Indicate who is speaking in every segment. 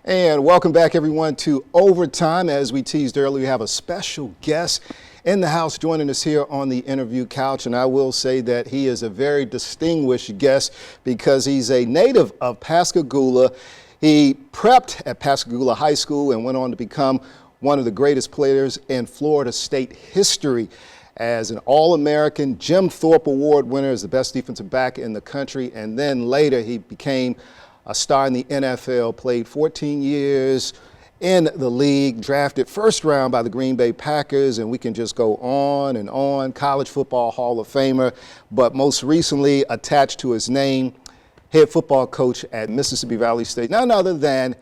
Speaker 1: And welcome back, everyone, to Overtime. As we teased earlier, we have a special guest in the house joining us here on the interview couch. And I will say that he is a very distinguished guest because he's a native of Pascagoula. He prepped at Pascagoula High School and went on to become one of the greatest players in Florida State history. As an All-American, Jim Thorpe Award winner as the best defensive back in the country. And then later he became a star in the NFL, played 14 years in the league, drafted first round by the Green Bay Packers, and we can just go on and on. College Football Hall of Famer, but most recently attached to his name, head football coach at Mississippi Valley State, none other than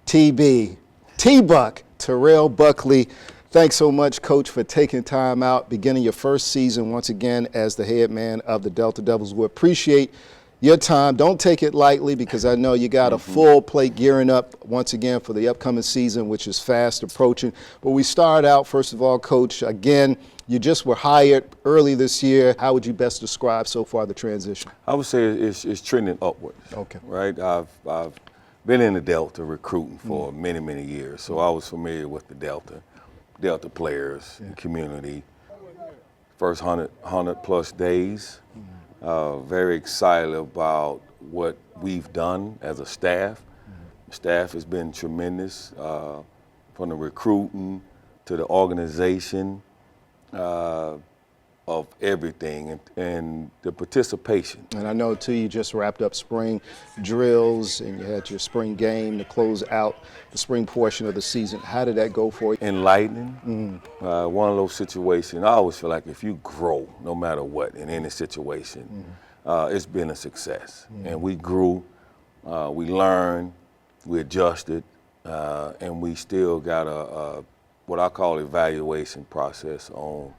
Speaker 1: T-Buck, Terrell Buckley. Thanks so much, Coach, for taking time out, beginning your first season once again as the head man of the Delta Devils. We appreciate your time. Don't take it lightly because I know you got a full plate gearing up once again for the upcoming season, which is fast approaching. But we start out, first of all, Coach, again, you just were hired early this year. How would you best describe so far the transition?
Speaker 2: I would say it's trending upwards. Okay. Right? I've been in the Delta recruiting for many, many years, so I was familiar with the Delta players, the community. First 100 plus days. Very excited about what we've done as a staff. The staff has been tremendous, from the recruiting to the organization of everything and the participation.
Speaker 1: And I know, too, you just wrapped up spring drills and you had your spring game to close out the spring portion of the season. How did that go for you?
Speaker 2: Enlightening. One of those situations, I always feel like if you grow, no matter what, in any situation, it's been a success. And we grew, we learned, we adjusted, and we still got a what I call evaluation process on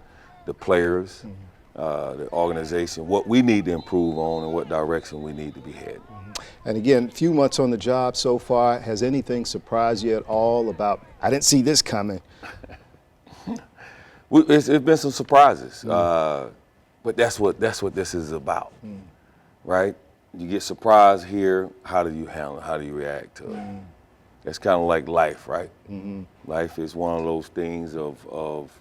Speaker 2: the players, the organization, what we need to improve on and what direction we need to be heading.
Speaker 1: And again, a few months on the job so far. Has anything surprised you at all about, I didn't see this coming?
Speaker 2: It's been some surprises, but that's what this is about, right? You get surprised here, how do you handle it? How do you react to it? It's kind of like life, right? Life is one of those things of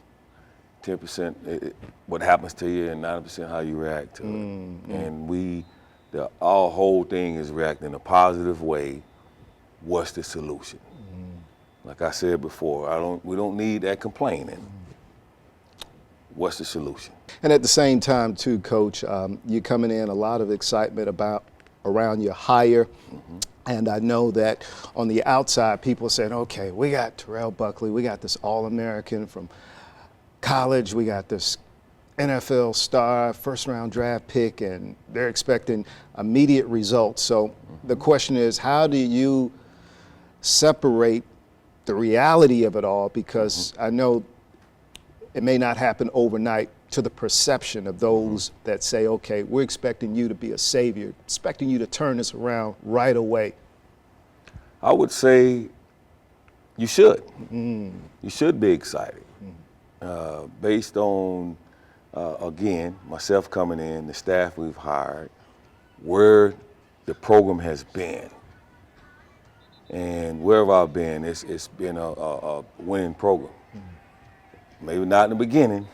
Speaker 2: 10% what happens to you and 90% how you react to it. And our whole thing is reacting in a positive way. What's the solution? Like I said before, we don't need that complaining. What's the solution?
Speaker 1: And at the same time, too, Coach, you're coming in, a lot of excitement around your hire. And I know that on the outside, people are saying, okay, we got Terrell Buckley, we got this All-American from college, we got this NFL star, first-round draft pick, and they're expecting immediate results. So the question is, how do you separate the reality of it all? Because I know it may not happen overnight to the perception of those that say, okay, we're expecting you to be a savior, expecting you to turn this around right away.
Speaker 2: I would say you should. You should be excited. Based on, again, myself coming in, the staff we've hired, where the program has been. And wherever I've been, it's been a winning program. Maybe not in the beginning,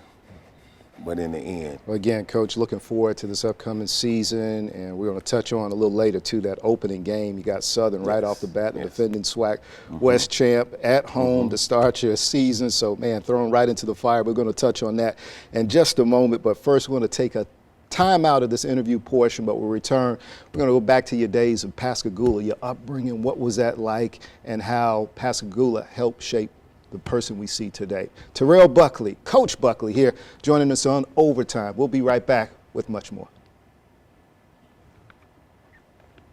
Speaker 2: but in the end.
Speaker 1: Well, again, Coach, looking forward to this upcoming season, and we're going to touch on a little later, too, that opening game. You got Southern right off the bat, the defending SWAC West champ at home to start your season. So, man, thrown right into the fire. We're going to touch on that in just a moment. But first, we're going to take a time out of this interview portion, but we'll return. We're going to go back to your days of Pascagoula, your upbringing. What was that like, and how Pascagoula helped shape the person we see today. Terrell Buckley, Coach Buckley here, joining us on Overtime. We'll be right back with much more.